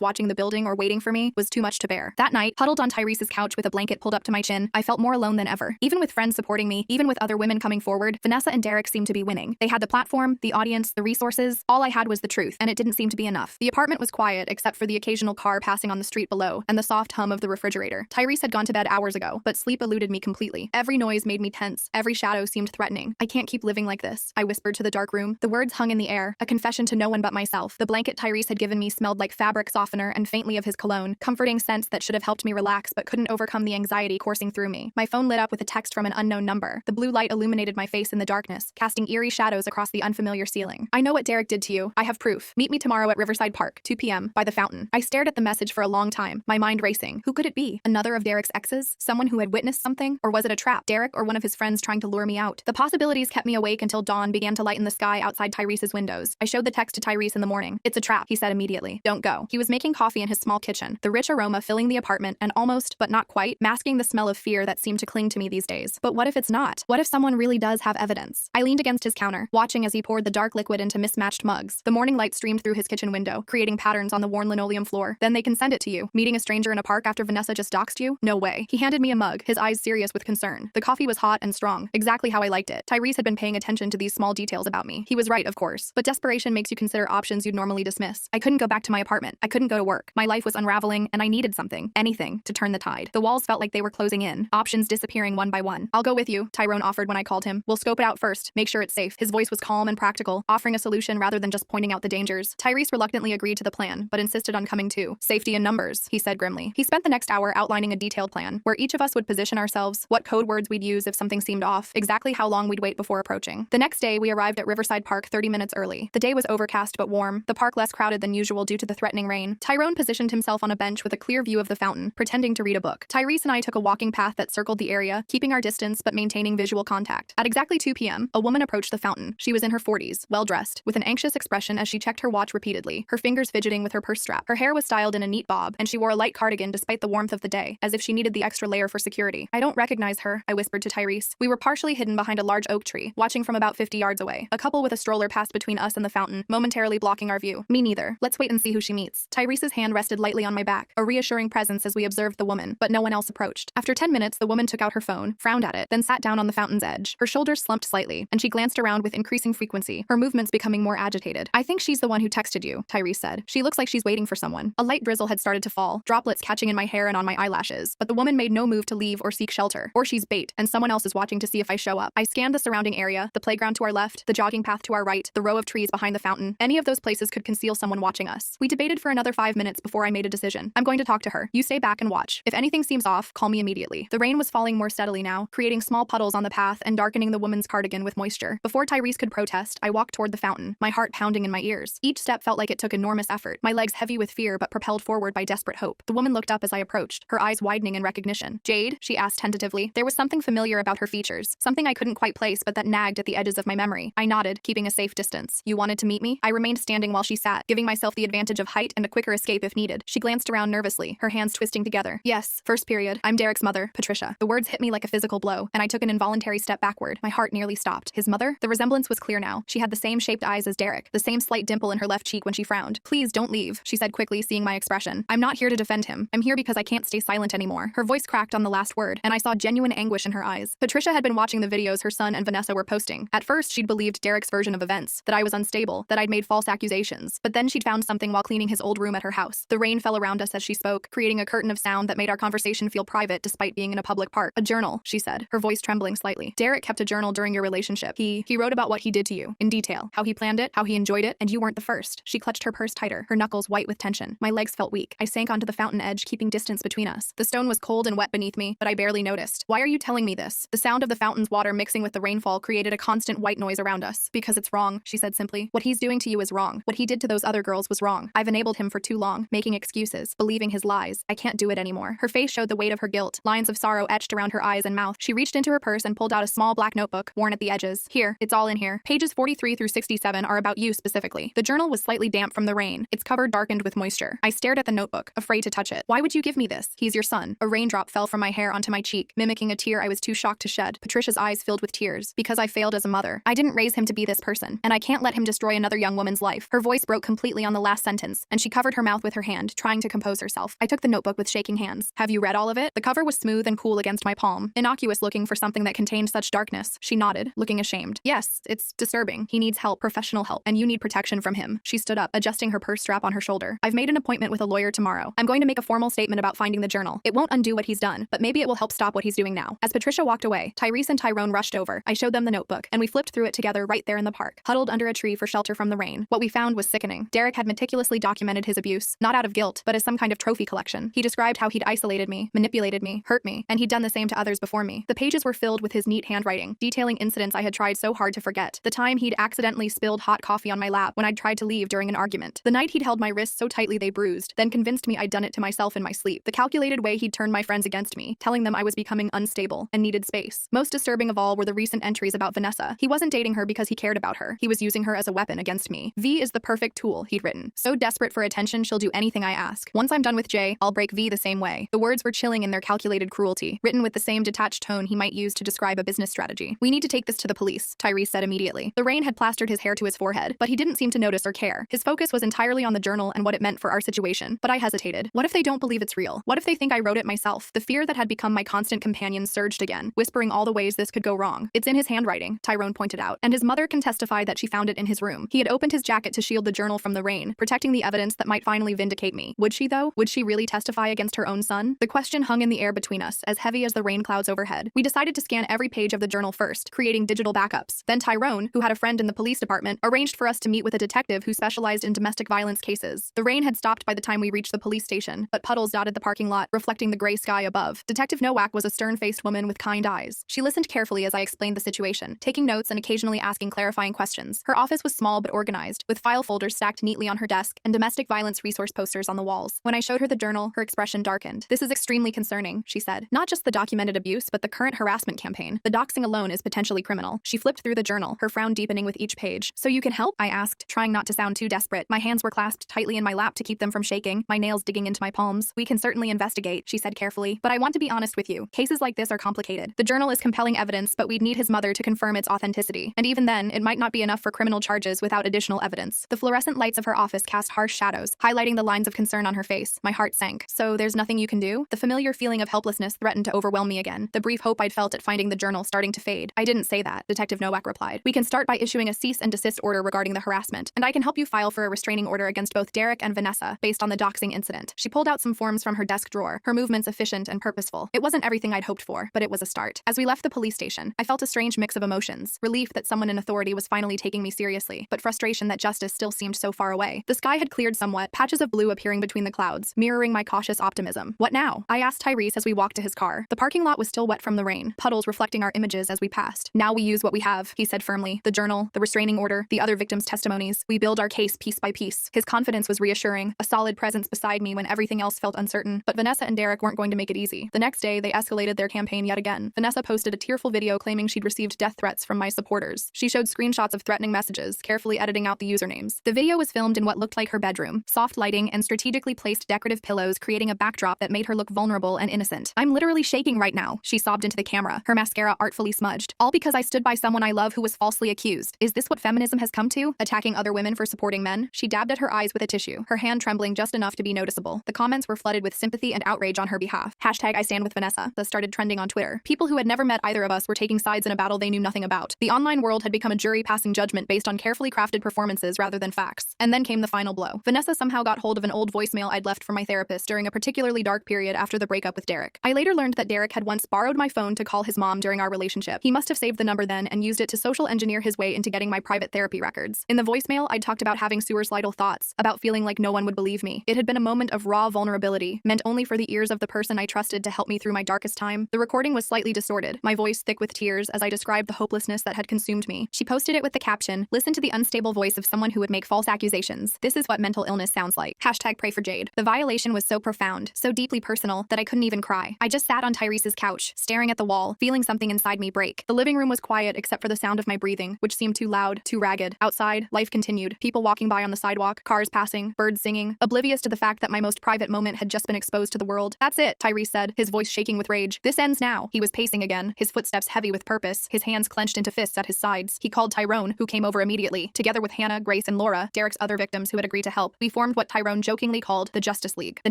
[SPEAKER 1] watching the building or waiting for me, was too much to bear. That night, huddled on Tyrese's couch with a blanket pulled up to my chin, I felt more alone than ever. Even with friends supporting me, even with other women coming forward, Vanessa and Derek seemed to be winning. They had the platform, the audience, the resources. All I had was the truth, and it didn't seem to be enough. The apartment was quiet, except for the occasional car passing on the street below, and the soft hum of the refrigerator. Tyrese had gone to bed hours ago, but sleep eluded me completely. Every noise made me tense. Every shadow seemed threatening. I can't keep living like this, I whispered to the dark room. The words hung in the air, a confession to no one but myself. The blanket Tyrese had given me smelled like fabric softener and faintly of his cologne, comforting scents that should have helped me relax but couldn't overcome the anxiety coursing through me. My phone lit up with a text from an unknown number. The blue light illuminated my face in the darkness, casting eerie shadows across the unfamiliar ceiling. I know what Derek did to you. I have proof. Meet me tomorrow at Riverside Park, 2 p.m., by the fountain. I stared at the message for a long time, my mind racing. Who could it be? Another of Derek's exes? Someone who had witnessed something? Or was it a trap? Derek or one of his friends trying to lure me out? The possibilities kept me awake until dawn began to lighten the sky outside Tyrese's windows. I showed the text to Tyrese in the morning. It's a trap, he said immediately. Don't go. He was making coffee in his small kitchen, the rich aroma filling the apartment and almost, but not quite, masking the smell of fear that seemed to cling to me these days. But what if it's not? What if someone really does have evidence? I leaned against his counter, watching as he poured the dark liquid into mismatched mugs. The morning light streamed through his kitchen window, creating patterns on the worn linoleum floor. Then they can send it to you. Meeting a stranger in a park after Vanessa just doxed you? No way. He handed me a mug, his eyes serious with concern. The coffee was hot and strong, exactly how I liked it. Tyrese had been paying attention to these small details about me. He was right, of course. But desperation makes you consider options you'd normally dismiss. I couldn't go back to my apartment. I couldn't go to work. My life was unraveling, and I needed something, anything, to turn the tide. The walls felt like they were closing in, options disappearing one by one. I'll go with you, Tyrone offered when I called him. We'll scope it out first, make sure it's safe. His voice was calm and practical, offering a solution rather than just pointing out the dangers. Tyrese reluctantly agreed to the plan, but insisted on coming too. Safety in numbers, he said grimly. He spent the next hour outlining a detailed plan, where each of us would position ourselves, what code words we'd use if something seemed off, exactly how long we'd wait before approaching. The next day, we arrived at Riverside Park 30 minutes early. The day was overcast but warm, the park less crowded than usual due to the threatening rain. Tyrone positioned himself on a bench with a clear view of the fountain, pretending to read a book. Tyrese and I took a walking path that circled the area, keeping our distance but maintaining visual contact. At exactly 2 p.m., a woman approached the fountain. She was in her 40s, well-dressed, with an anxious expression as she checked her watch repeatedly, her fingers fidgeting with her purse strap. Her hair was styled in a neat bob, and she wore a light cardigan despite the warmth of the day, as if she needed the extra layer for security. I don't recognize her, I whispered to Tyrese. We were partially hidden behind a large oak tree, watching from about 50 yards away. A couple with a stroller passed between us and the fountain, momentarily blocking our view. Me neither. Let's wait and see who she meets. Tyrese's hand rested lightly on my back, a reassuring presence as we observed the woman, but no one else approached. After 10 minutes, the woman took out her phone, frowned at it, then sat down on the fountain's edge. Her shoulders slumped slightly, and she glanced around with increasing frequency, her movements becoming more agitated. I think she's the one who texted you, Tyrese said. She looks like she's waiting for someone. A light drizzle had started to fall, droplets catching in my hair and on my eyelashes, but the woman made no move to leave or seek shelter. Or she's bait, and someone else is watching to see if I show up. I scanned the surrounding area, the playground to our left, the jogging path to our right, the row of trees behind the fountain. Any of those places could conceal someone watching us. We debated for another 5 minutes before I made a decision. I'm going to talk to her. You stay back and watch. If anything seems off, call me immediately. The rain was falling more steadily now, creating small puddles on the path and darkening the woman's cardigan with moisture. Before Tyrese could protest, I walked toward the fountain, my heart pounding in my ears. Each step felt like it took enormous effort, my legs heavy with fear but propelled forward by desperate hope. The woman looked up as I approached, her eyes widening in recognition. Jade? She asked tentatively. There was something familiar about her features, something I couldn't quite place but that nagged at the edges of my memory. I nodded, keeping a safe distance. You wanted to meet me? I remained standing while she sat, giving myself the advantage of height and a quicker escape if needed. She glanced around nervously, her hands twisting together. Yes, first period. I'm Derek's mother, Patricia. The words hit me like a physical blow, and I took an involuntary step backward. My heart nearly stopped. His mother? The resemblance was clear now. She had the same shaped eyes as Derek, the same slight dimple in her left cheek when she frowned. Please don't leave, she said quickly, seeing my expression. I'm not here to defend him. I'm here because I can't stay silent anymore. Her voice cracked on the last word, and I saw genuine anguish in her eyes. Patricia had been watching the videos her son and Vanessa were posting. At first, she'd believed Derek's version of events, that I was unstable, that I'd made false accusations. But then she'd found something while cleaning his old room at her house. The rain fell around us as she spoke, creating a curtain of sound that made our conversation feel private despite being in a public park. A journal, she said, her voice trembling slightly. Derek kept a journal during your relationship. He wrote about what he did to you, in detail, how he planned it, how he enjoyed it, and you weren't the first. She clutched her purse tighter, her knuckles white with tension. My legs felt weak. I sank onto the fountain edge, keeping distance between us. The stone was cold and wet beneath me, but I barely noticed. Why are you telling me this? The sound of the fountain's water mixing with the rainfall created a constant white noise around us. Because it's wrong, she said simply. What he's doing to you is wrong. What he did to those other girls was wrong. I've enabled him for too long, making excuses, believing his lies. I can't do it anymore. Her face showed the weight of her guilt, lines of sorrow etched around her eyes and mouth. She reached into her purse and pulled out a small black notebook, worn at the edges. Here, it's all in here. Pages 43 through 67 are about you specifically. The journal was slightly damp from the rain, its cover darkened with moisture. I stared at the notebook, afraid to touch it. Why would you give me this? He's your son. A raindrop fell from my hair onto my cheek, mimicking a tear I was too shocked to shed. Patricia's eyes filled with tears. Because I failed as a mother. I didn't raise him to be this person. person, and I can't let him destroy another young woman's life. Her voice broke completely on the last sentence, and she covered her mouth with her hand, trying to compose herself. I took the notebook with shaking hands. Have you read all of it? The cover was smooth and cool against my palm, innocuous looking for something that contained such darkness. She nodded, looking ashamed. Yes, it's disturbing. He needs help, professional help, and you need protection from him. She stood up, adjusting her purse strap on her shoulder. I've made an appointment with a lawyer tomorrow. I'm going to make a formal statement about finding the journal. It won't undo what he's done, but maybe it will help stop what he's doing now. As Patricia walked away, Tyrese and Tyrone rushed over. I showed them the notebook, and we flipped through it together right there in the park, huddled under a tree for shelter from the rain. What we found was sickening. Derek had meticulously documented his abuse, not out of guilt, but as some kind of trophy collection. He described how he'd isolated me, manipulated me, hurt me, and he'd done the same to others before me. The pages were filled with his neat handwriting, detailing incidents I had tried so hard to forget. The time he'd accidentally spilled hot coffee on my lap when I'd tried to leave during an argument. The night he'd held my wrists so tightly they bruised, then convinced me I'd done it to myself in my sleep. The calculated way he'd turned my friends against me, telling them I was becoming unstable and needed space. Most disturbing of all were the recent entries about Vanessa. He wasn't dating her because he cared about her. He was using her as a weapon against me. V is the perfect tool, he'd written. So desperate for attention, she'll do anything I ask. Once I'm done with Jay, I'll break V the same way. The words were chilling in their calculated cruelty, written with the same detached tone he might use to describe a business strategy. We need to take this to the police, Tyrese said immediately. The rain had plastered his hair to his forehead, but he didn't seem to notice or care. His focus was entirely on the journal and what it meant for our situation. But I hesitated. What if they don't believe it's real? What if they think I wrote it myself? The fear that had become my constant companion surged again, whispering all the ways this could go wrong. It's in his handwriting, Tyrone pointed out, and his mother can testify that she found it in his room. He had opened his jacket to shield the journal from the rain, protecting the evidence that might finally vindicate me. Would she, though? Would she really testify against her own son? The question hung in the air between us, as heavy as the rain clouds overhead. We decided to scan every page of the journal first, creating digital backups. Then Tyrone, who had a friend in the police department, arranged for us to meet with a detective who specialized in domestic violence cases. The rain had stopped by the time we reached the police station, but puddles dotted the parking lot, reflecting the gray sky above. Detective Nowak was a stern-faced woman with kind eyes. She listened carefully as I explained the situation, taking notes and occasionally asking clarifying questions. Her office was small but organized, with file folders stacked neatly on her desk and domestic violence resource posters on the walls. When I showed her the journal, her expression darkened. This is extremely concerning, she said. Not just the documented abuse, but the current harassment campaign. The doxing alone is potentially criminal. She flipped through the journal, her frown deepening with each page. So you can help? I asked, trying not to sound too desperate. My hands were clasped tightly in my lap to keep them from shaking, my nails digging into my palms. We can certainly investigate, she said carefully, but I want to be honest with you. Cases like this are complicated. The journal is compelling evidence, but we'd need his mother to confirm its authenticity. And even then, it might not be enough for criminal charges without additional evidence. The fluorescent lights of her office cast harsh shadows, highlighting the lines of concern on her face. My heart sank. So there's nothing you can do? The familiar feeling of helplessness threatened to overwhelm me again, the brief hope I'd felt at finding the journal starting to fade. I didn't say that, Detective Nowak replied. We can start by issuing a cease and desist order regarding the harassment, and I can help you file for a restraining order against both Derek and Vanessa, based on the doxing incident. She pulled out some forms from her desk drawer, her movements efficient and purposeful. It wasn't everything I'd hoped for, but it was a start. As we left the police station, I felt a strange mix of emotions, relief that someone in authority was finally taking me seriously, but frustration that justice still seemed so far away. The sky had cleared somewhat, patches of blue appearing between the clouds, mirroring my cautious optimism. What now? I asked Tyrese as we walked to his car. The parking lot was still wet from the rain, puddles reflecting our images as we passed. Now we use what we have, he said firmly. The journal, the restraining order, the other victims' testimonies. We build our case piece by piece. His confidence was reassuring, a solid presence beside me when everything else felt uncertain. But Vanessa and Derek weren't going to make it easy. The next day, they escalated their campaign yet again. Vanessa posted a tearful video claiming she'd received death threats from my supporters. She showed screenshots of threatening messages, carefully editing out the usernames. The video was filmed in what looked like her bedroom, soft lighting and strategically placed decorative pillows creating a backdrop that made her look vulnerable and innocent. I'm literally shaking right now, she sobbed into the camera, her mascara artfully smudged. All because I stood by someone I love who was falsely accused. Is this what feminism has come to? Attacking other women for supporting men? She dabbed at her eyes with a tissue, her hand trembling just enough to be noticeable. The comments were flooded with sympathy and outrage on her behalf. Hashtag I stand with Vanessa, that started trending on Twitter. People who had never met either of us were taking sides in a battle they knew nothing about. The online world had become a jury passing judgment based on carefully crafted performances rather than facts. And then came the final blow. Vanessa somehow got hold of an old voicemail I'd left for my therapist during a particularly dark period after the breakup with Derek. I later learned that Derek had once borrowed my phone to call his mom during our relationship. He must have saved the number then and used it to social engineer his way into getting my private therapy records. In the voicemail, I'd talked about having suicidal thoughts, about feeling like no one would believe me. It had been a moment of raw vulnerability, meant only for the ears of the person I trusted to help me through my darkest time. The recording was slightly distorted, my voice thick with tears as I described the hopelessness that had consumed me. She posted it with the caption, "Listen to the unstable voice of someone who would make false accusations. This is what mental illness sounds like. Hashtag pray for Jade." The violation was so profound, so deeply personal, that I couldn't even cry. I just sat on Tyrese's couch, staring at the wall, feeling something inside me break. The living room was quiet except for the sound of my breathing, which seemed too loud, too ragged. Outside, life continued. People walking by on the sidewalk, cars passing, birds singing, oblivious to the fact that my most private moment had just been exposed to the world. "That's it," Tyrese said, his voice shaking with rage. "This ends now." He was pacing again, his footsteps heavy with purpose, his hands clenched into fists at his sides. He called Tyrone Tyrone, who came over immediately. Together with Hannah, Grace, and Laura, Derek's other victims who had agreed to help, we formed what Tyrone jokingly called the Justice League. The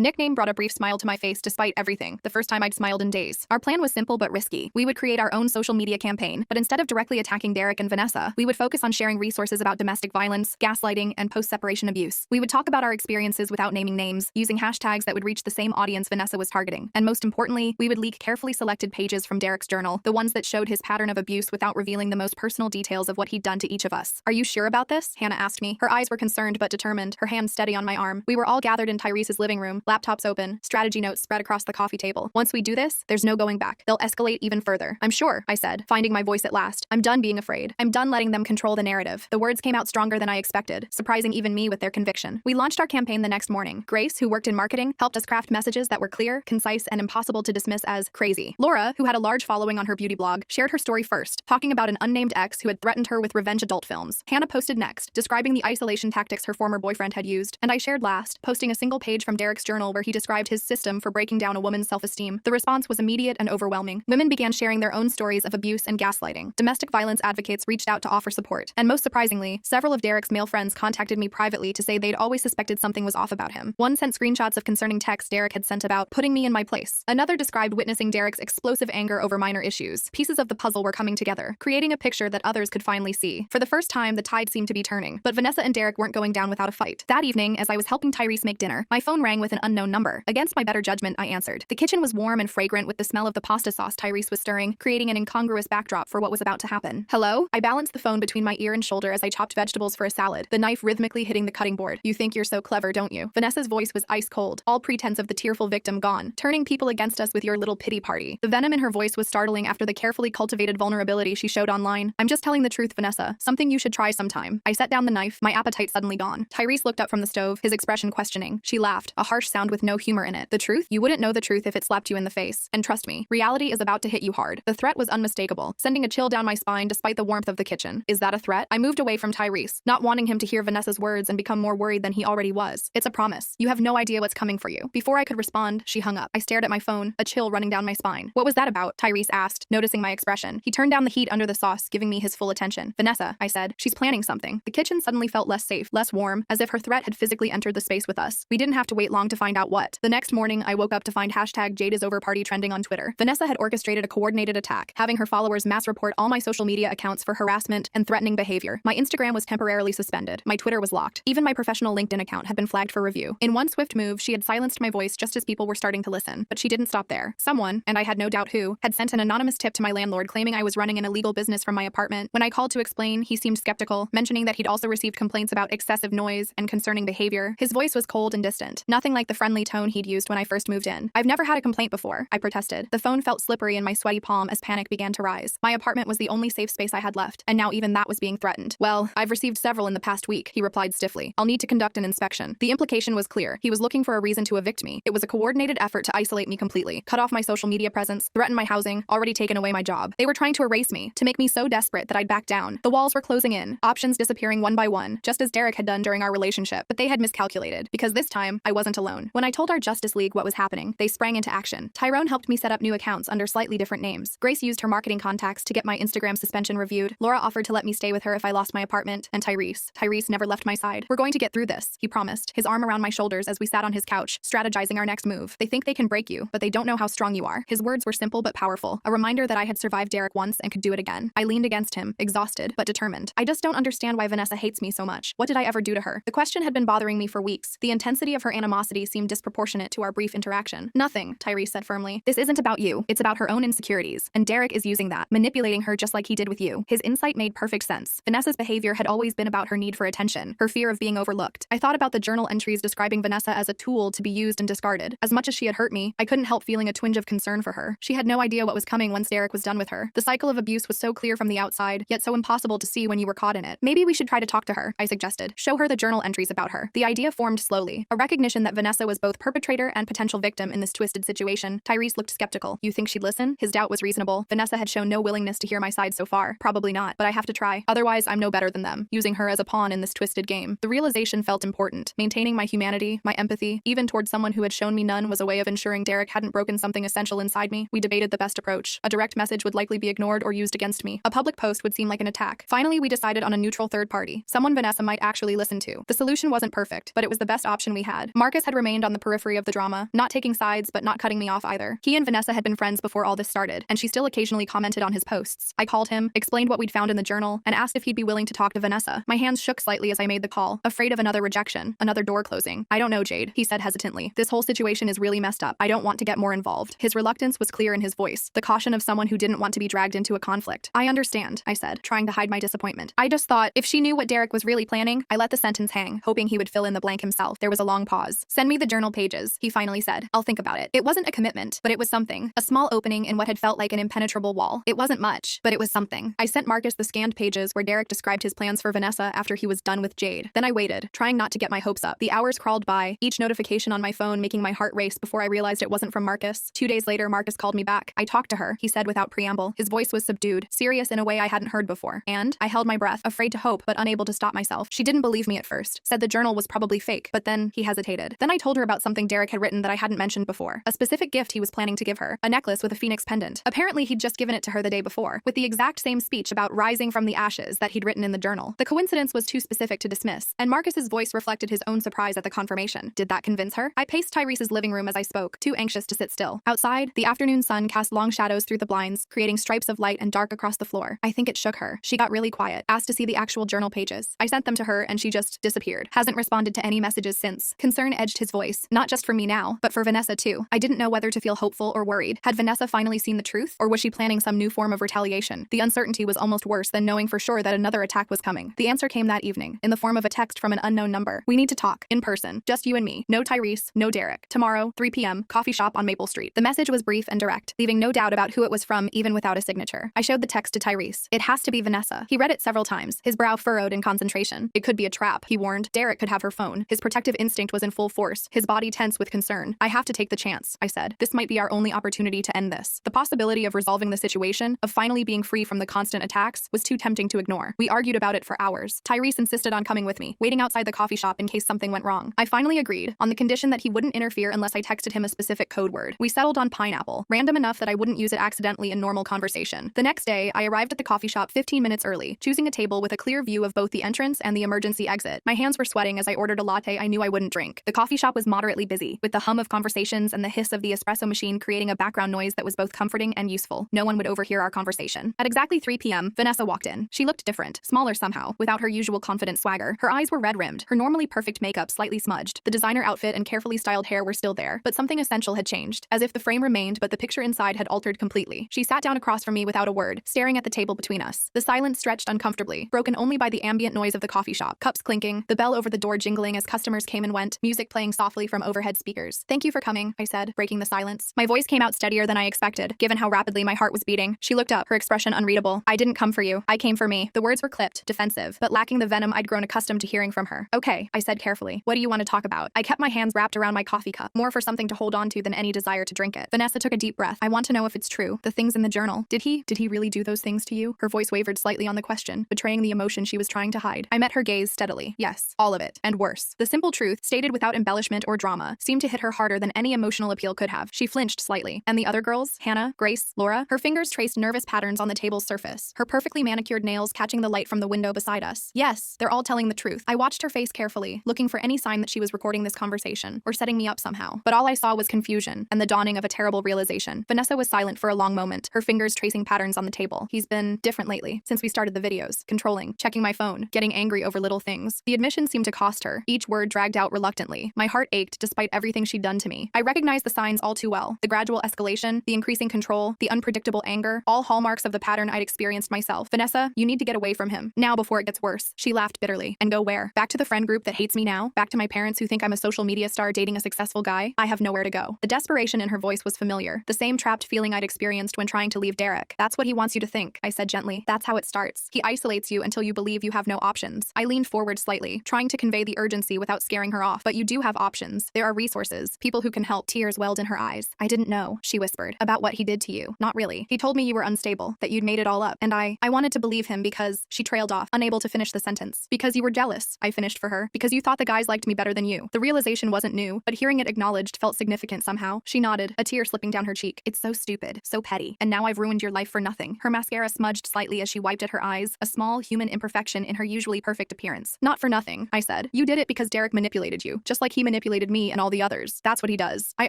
[SPEAKER 1] nickname brought a brief smile to my face despite everything, the first time I'd smiled in days. Our plan was simple but risky. We would create our own social media campaign, but instead of directly attacking Derek and Vanessa, we would focus on sharing resources about domestic violence, gaslighting, and post-separation abuse. We would talk about our experiences without naming names, using hashtags that would reach the same audience Vanessa was targeting. And most importantly, we would leak carefully selected pages from Derek's journal, the ones that showed his pattern of abuse without revealing the most personal details of what he'd done to each of us. Are you sure about this? Hannah asked me. Her eyes were concerned but determined, her hand steady on my arm. We were all gathered in Tyrese's living room, laptops open, strategy notes spread across the coffee table. Once we do this, there's no going back. They'll escalate even further. I'm sure, I said, finding my voice at last. I'm done being afraid. I'm done letting them control the narrative. The words came out stronger than I expected, surprising even me with their conviction. We launched our campaign the next morning. Grace, who worked in marketing, helped us craft messages that were clear, concise, and impossible to dismiss as crazy. Laura, who had a large following on her beauty blog, shared her story first, talking about an unnamed ex who had threatened her with revenge adult films. Hannah posted next, describing the isolation tactics her former boyfriend had used, and I shared last, posting a single page from Derek's journal where he described his system for breaking down a woman's self-esteem. The response was immediate and overwhelming. Women began sharing their own stories of abuse and gaslighting. Domestic violence advocates reached out to offer support, and most surprisingly, several of Derek's male friends contacted me privately to say they'd always suspected something was off about him. One sent screenshots of concerning texts Derek had sent about putting me in my place. Another described witnessing Derek's explosive anger over minor issues. Pieces of the puzzle were coming together, creating a picture that others could finally see. For the first time, the tide seemed to be turning, but Vanessa and Derek weren't going down without a fight. That evening, as I was helping Tyrese make dinner, my phone rang with an unknown number. Against my better judgment, I answered. The kitchen was warm and fragrant with the smell of the pasta sauce Tyrese was stirring, creating an incongruous backdrop for what was about to happen. Hello? I balanced the phone between my ear and shoulder as I chopped vegetables for a salad, the knife rhythmically hitting the cutting board. You think you're so clever, don't you? Vanessa's voice was ice cold, all pretense of the tearful victim gone, turning people against us with your little pity party. The venom in her voice was startling after the carefully cultivated vulnerability she showed online. I'm just telling the truth, Vanessa. Something you should try sometime. I set down the knife, my appetite suddenly gone. Tyrese looked up from the stove, his expression questioning. She laughed, a harsh sound with no humor in it. The truth? You wouldn't know the truth if it slapped you in the face. And trust me, reality is about to hit you hard. The threat was unmistakable, sending a chill down my spine despite the warmth of the kitchen. Is that a threat? I moved away from Tyrese, not wanting him to hear Vanessa's words and become more worried than he already was. It's a promise. You have no idea what's coming for you. Before I could respond, she hung up. I stared at my phone, a chill running down my spine. What was that about? Tyrese asked, noticing my expression. He turned down the heat under the sauce, giving me his full attention. Vanessa, I said. She's planning something. The kitchen suddenly felt less safe, less warm, as if her threat had physically entered the space with us. We didn't have to wait long to find out what. The next morning, I woke up to find #JadeIsOverParty trending on Twitter. Vanessa had orchestrated a coordinated attack, having her followers mass report all my social media accounts for harassment and threatening behavior. My Instagram was temporarily suspended. My Twitter was locked. Even my professional LinkedIn account had been flagged for review. In one swift move, she had silenced my voice just as people were starting to listen. But she didn't stop there. Someone, and I had no doubt who, had sent an anonymous tip to my landlord claiming I was running an illegal business from my apartment. When I called to explain, he seemed skeptical, mentioning that he'd also received complaints about excessive noise and concerning behavior. His voice was cold and distant, nothing like the friendly tone he'd used when I first moved in. I've never had a complaint before, I protested. The phone felt slippery in my sweaty palm as panic began to rise. My apartment was the only safe space I had left, and now even that was being threatened. Well, I've received several in the past week, he replied stiffly. I'll need to conduct an inspection. The implication was clear. He was looking for a reason to evict me. It was a coordinated effort to isolate me completely, cut off my social media presence, threaten my housing, already taken away my job. They were trying to erase me, to make me so desperate that I'd back down. The walls were closing in, options disappearing one by one, just as Derek had done during our relationship. But they had miscalculated, because this time, I wasn't alone. When I told our Justice League what was happening, they sprang into action. Tyrone helped me set up new accounts under slightly different names. Grace used her marketing contacts to get my Instagram suspension reviewed. Laura offered to let me stay with her if I lost my apartment. And Tyrese never left my side. We're going to get through this, he promised, his arm around my shoulders as we sat on his couch, strategizing our next move. They think they can break you, but they don't know how strong you are. His words were simple but powerful, a reminder that I had survived Derek once and could do it again. I leaned against him, exhausted but determined. I just don't understand why Vanessa hates me so much. What did I ever do to her? The question had been bothering me for weeks. The intensity of her animosity seemed disproportionate to our brief interaction. Nothing, Tyrese said firmly. This isn't about you. It's about her own insecurities. And Derek is using that, manipulating her just like he did with you. His insight made perfect sense. Vanessa's behavior had always been about her need for attention, her fear of being overlooked. I thought about the journal entries describing Vanessa as a tool to be used and discarded. As much as she had hurt me, I couldn't help feeling a twinge of concern for her. She had no idea what was coming once Derek was done with her. The cycle of abuse was so clear from the outside, yet so impossible to see when you were caught in it. Maybe we should try to talk to her, I suggested. Show her the journal entries about her. The idea formed slowly, a recognition that Vanessa was both perpetrator and potential victim in this twisted situation. Tyrese looked skeptical. You think she'd listen? His doubt was reasonable. Vanessa had shown no willingness to hear my side so far. Probably not, but I have to try. Otherwise, I'm no better than them, using her as a pawn in this twisted game. The realization felt important. Maintaining my humanity, my empathy, even towards someone who had shown me none, was a way of ensuring Derek hadn't broken something essential inside me. We debated the best approach. A direct message would likely be ignored or used against me. A public post would seem like an attempt tack. Finally, we decided on a neutral third party, someone Vanessa might actually listen to. The solution wasn't perfect, but it was the best option we had. Marcus had remained on the periphery of the drama, not taking sides but not cutting me off either. He and Vanessa had been friends before all this started, and she still occasionally commented on his posts. I called him, explained what we'd found in the journal, and asked if he'd be willing to talk to Vanessa. My hands shook slightly as I made the call, afraid of another rejection, another door closing. I don't know, Jade, he said hesitantly. This whole situation is really messed up. I don't want to get more involved. His reluctance was clear in his voice, the caution of someone who didn't want to be dragged into a conflict. I understand, I said, trying to hide my disappointment. I just thought, if she knew what Derek was really planning, I let the sentence hang, hoping he would fill in the blank himself. There was a long pause. Send me the journal pages, he finally said. I'll think about it. It wasn't a commitment, but it was something. A small opening in what had felt like an impenetrable wall. It wasn't much, but it was something. I sent Marcus the scanned pages where Derek described his plans for Vanessa after he was done with Jade. Then I waited, trying not to get my hopes up. The hours crawled by, each notification on my phone making my heart race before I realized it wasn't from Marcus. 2 days later, Marcus called me back. I talked to her, he said without preamble. His voice was subdued, serious in a way I hadn't heard before. And I held my breath, afraid to hope, but unable to stop myself. She didn't believe me at first, said the journal was probably fake, but then he hesitated. Then I told her about something Derek had written that I hadn't mentioned before. A specific gift he was planning to give her, a necklace with a phoenix pendant. Apparently he'd just given it to her the day before, with the exact same speech about rising from the ashes that he'd written in the journal. The coincidence was too specific to dismiss, and Marcus's voice reflected his own surprise at the confirmation. Did that convince her? I paced Tyrese's living room as I spoke, too anxious to sit still. Outside, the afternoon sun cast long shadows through the blinds, creating stripes of light and dark across the floor. I think it shook her. She got really quiet, asked to see the actual journal pages. I sent them to her and she just disappeared. Hasn't responded to any messages since. Concern edged his voice, not just for me now, but for Vanessa too. I didn't know whether to feel hopeful or worried. Had Vanessa finally seen the truth, or was she planning some new form of retaliation? The uncertainty was almost worse than knowing for sure that another attack was coming. The answer came that evening, in the form of a text from an unknown number. We need to talk, in person, just you and me. No Tyrese, no Derek. Tomorrow, 3 p.m., coffee shop on Maple Street. The message was brief and direct, leaving no doubt about who it was from even without a signature. I showed the text to Tyrese. It has to be Vanessa. He read it several times, his brow furrowed in concentration. It could be a trap, he warned. Derek could have her phone. His protective instinct was in full force, his body tense with concern. I have to take the chance, I said. This might be our only opportunity to end this. The possibility of resolving the situation, of finally being free from the constant attacks, was too tempting to ignore. We argued about it for hours. Tyrese insisted on coming with me, waiting outside the coffee shop in case something went wrong. I finally agreed, on the condition that he wouldn't interfere unless I texted him a specific code word. We settled on pineapple, random enough that I wouldn't use it accidentally in normal conversation. The next day, I arrived at the coffee shop 15 minutes early, choosing a table with a clear view of both the entrance and the emergency exit. My hands were sweating as I ordered a latte I knew I wouldn't drink. The coffee shop was moderately busy, with the hum of conversations and the hiss of the espresso machine creating a background noise that was both comforting and useful. No one would overhear our conversation. At exactly 3 p.m., Vanessa walked in. She looked different, smaller somehow, without her usual confident swagger. Her eyes were red-rimmed, her normally perfect makeup slightly smudged. The designer outfit and carefully styled hair were still there, but something essential had changed, as if the frame remained but the picture inside had altered completely. She sat down across from me without a word, staring at the table between us. The silence stretched uncomfortably, broken only by the ambient noise of the coffee shop, cups clinking, the bell over the door jingling as customers came and went, music playing softly from overhead speakers. Thank you for coming, I said, breaking the silence. My voice came out steadier than I expected, given how rapidly my heart was beating. She looked up, her expression unreadable. I didn't come for you. I came for me. The words were clipped, defensive, but lacking the venom I'd grown accustomed to hearing from her. Okay, I said carefully. What do you want to talk about? I kept my hands wrapped around my coffee cup, more for something to hold on to than any desire to drink it. Vanessa took a deep breath. I want to know if it's true. The things in the journal. Did he really do those things to you? Her voice wavered slightly on the question, betraying the emotion she was trying to hide. I met her gaze steadily. Yes, all of it, and worse. The simple truth, stated without embellishment or drama, seemed to hit her harder than any emotional appeal could have. She flinched slightly. And the other girls? Hannah, Grace, Laura? Her fingers traced nervous patterns on the table's surface, her perfectly manicured nails catching the light from the window beside us. Yes, they're all telling the truth. I watched her face carefully, looking for any sign that she was recording this conversation, or setting me up somehow. But all I saw was confusion, and the dawning of a terrible realization. Vanessa was silent for a long moment, her fingers tracing patterns on the table. He's been different lately, since we started the videos. Controlling, checking my phone, getting angry over little things. The admission seemed to cost her, each word dragged out reluctantly. My heart ached despite everything she'd done to me. I recognized the signs all too well. The gradual escalation, the increasing control, the unpredictable anger, all hallmarks of the pattern I'd experienced myself. Vanessa, you need to get away from him. Now before it gets worse. She laughed bitterly. And go where? Back to the friend group that hates me now? Back to my parents who think I'm a social media star dating a successful guy? I have nowhere to go. The desperation in her voice was familiar. The same trapped feeling I'd experienced when trying to leave Derek. That's what he wants you to think, I said gently. That's how it starts. He isolates you until you believe you have no options. I leaned forward slightly, trying to convey the urgency without scaring her off. But you do have options. There are resources, people who can help. Tears welled in her eyes. I didn't know, she whispered, about what he did to you. Not really. He told me you were unstable, that you'd made it all up. And I wanted to believe him because she trailed off, unable to finish the sentence. Because you were jealous, I finished for her. Because you thought the guys liked me better than you. The realization wasn't new, but hearing it acknowledged felt significant somehow. She nodded, a tear slipping down her cheek. It's so stupid, so petty. And now I've ruined your life for nothing. Her mascara smudged slightly as she wiped at her eyes, a small human imperfection in her usually perfect appearance. Not for nothing, I said. You did it because Derek manipulated you, just like he manipulated me and all the others. That's what he does. I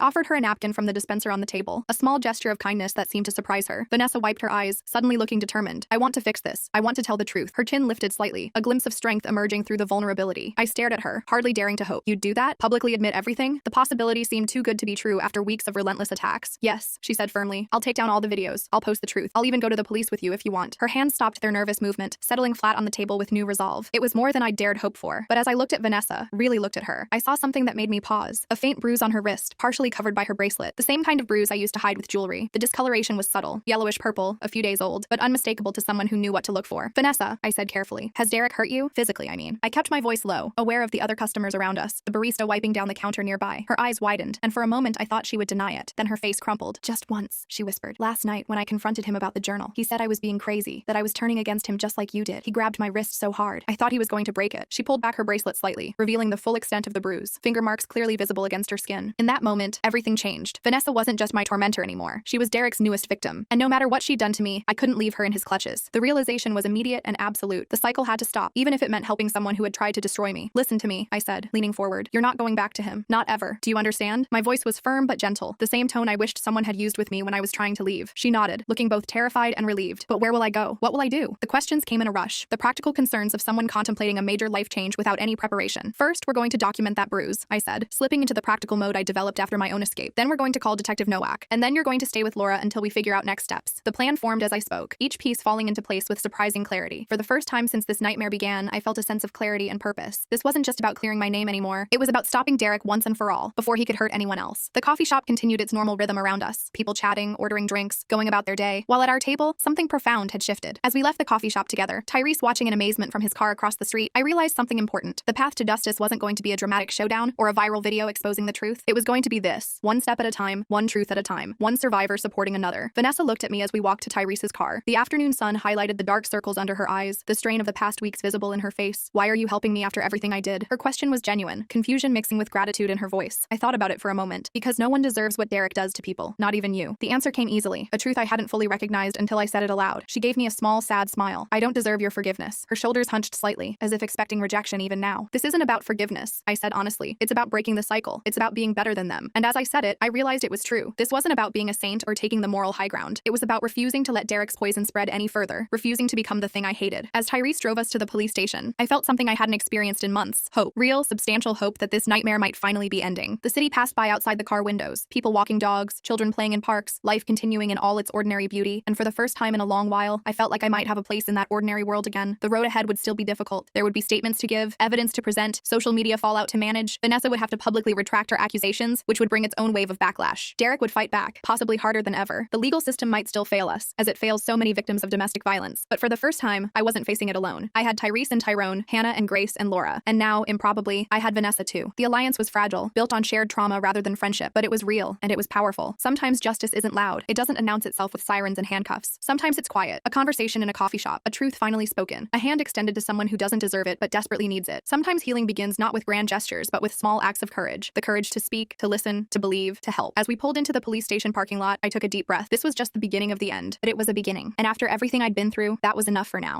[SPEAKER 1] offered her a napkin from the dispenser on the table, a small gesture of kindness that seemed to surprise her. Vanessa wiped her eyes, suddenly looking determined. I want to fix this. I want to tell the truth. Her chin lifted slightly, a glimpse of strength emerging through the vulnerability. I stared at her, hardly daring to hope. You'd do that? Publicly admit everything? The possibility seemed too good to be true after weeks of relentless attacks. Yes, she said firmly. I'll take down all the videos. I'll post the truth. I'll even go to the police with you if you want. Her hands stopped their nervous movement, settling flat on the table with new resolve. It was more than I dared hope for. But as I looked at Vanessa, really looked at her, I saw something that made me pause. A faint bruise on her wrist, partially covered by her bracelet. The same kind of bruise I used to hide with jewelry. The discoloration was subtle, yellowish purple, a few days old, but unmistakable to someone who knew what to look for. Vanessa, I said carefully. Has Derek hurt you? Physically, I mean. I kept my voice low, aware of the other customers around us, the barista wiping down the counter nearby. Her eyes widened, and for a moment I thought she would deny it. Then her face crumpled. Just once, she whispered. Last night, when I confronted him about the journal, he said I was being crazy, that I was turning against him just like you did. He grabbed my wrist so hard, I thought he was going to break it. She pulled back her bracelet slightly, revealing the full extent of the bruise, finger marks clearly visible against her skin. In that moment, everything changed. Vanessa wasn't just my tormentor anymore. She was Derek's newest victim. And no matter what she'd done to me, I couldn't leave her in his clutches. The realization was immediate and absolute. The cycle had to stop, even if it meant helping someone who had tried to destroy me. Listen to me, I said, leaning forward. You're not going back to him. Not ever. Do you understand? My voice was firm but gentle, the same tone I wished someone had used with me when I was trying to leave. She nodded, looking both terrified and relieved. But where will I go? What will I do? The questions came in a rush, the practical concerns of someone contemplating a major life change without any preparation. First, we're going to document that bruise, I said, slipping into the practical mode I developed after my own escape. Then we're going to call Detective Nowak. And then you're going to stay with Laura until we figure out next steps. The plan formed as I spoke, each piece falling into place with surprising clarity. For the first time since this nightmare began, I felt a sense of clarity and purpose. This wasn't just about clearing my name anymore. It was about stopping Derek once and for all, before he could hurt anyone else. The coffee shop continued its normal rhythm around us, people chatting, ordering drinks, going about their day, while at our table, something profound had shifted. As we left the coffee shop together, Tyrese watching in amazement from his car across the street, I realized something important. The path to justice wasn't going to be a dramatic showdown or a viral video exposing the truth. It was going to be this, one step at a time, one truth at a time, one survivor supporting another. Vanessa looked at me as we walked to Tyrese's car. The afternoon sun highlighted the dark circles under her eyes, the strain of the past weeks visible in her face. Why are you helping me after everything I did? Her question was genuine, confusion mixing with gratitude in her voice. I thought about it for a moment. Because no one deserves what Derek does to people, not even you. The answer came easily, a truth I hadn't fully recognized until I said it aloud. She gave me a small, sad smile. I don't deserve your forgiveness. Her shoulders hunched slightly, as if expecting rejection even now. This isn't about forgiveness, I said honestly. It's about breaking the cycle. It's about being better than them. And as I said it, I realized it was true. This wasn't about being a saint or taking the moral high ground. It was about refusing to let Derek's poison spread any further, refusing to become the thing I hated. As Tyrese drove us to the police station, I felt something I hadn't experienced in months. Hope. Real, substantial hope that this nightmare might finally be ending. The city passed by outside the car windows, people walking dogs, children playing in parks, life continuing in all its ordinary beauty, and for the first time in a long while, I felt like I might have a place in that ordinary world again. The road ahead would still be difficult. There would be statements to give, evidence to present, social media fallout to manage. Vanessa would have to publicly retract her accusations, which would bring its own wave of backlash. Derek would fight back, possibly harder than ever. The legal system might still fail us, as it fails so many victims of domestic violence. But for the first time, I wasn't facing it alone. I had Tyrese and Tyrone, Hannah and Grace and Laura. And now, improbably, I had Vanessa too. The alliance was fragile, built on shared trauma rather than friendship, but it was real, and it was powerful. Sometimes justice isn't loud. It doesn't announce itself with sirens and handcuffs. Sometimes it's quiet. A conversation in a coffee shop, a truth finally spoken, a hand extended to someone who doesn't deserve it but desperately needs it. Sometimes healing begins not with grand gestures, but with small acts of courage. The courage to speak, to listen, to believe, to help. As we pulled into the police station parking lot, I took a deep breath. This was just the beginning of the end, but it was a beginning. And after everything I'd been through, that was enough for now.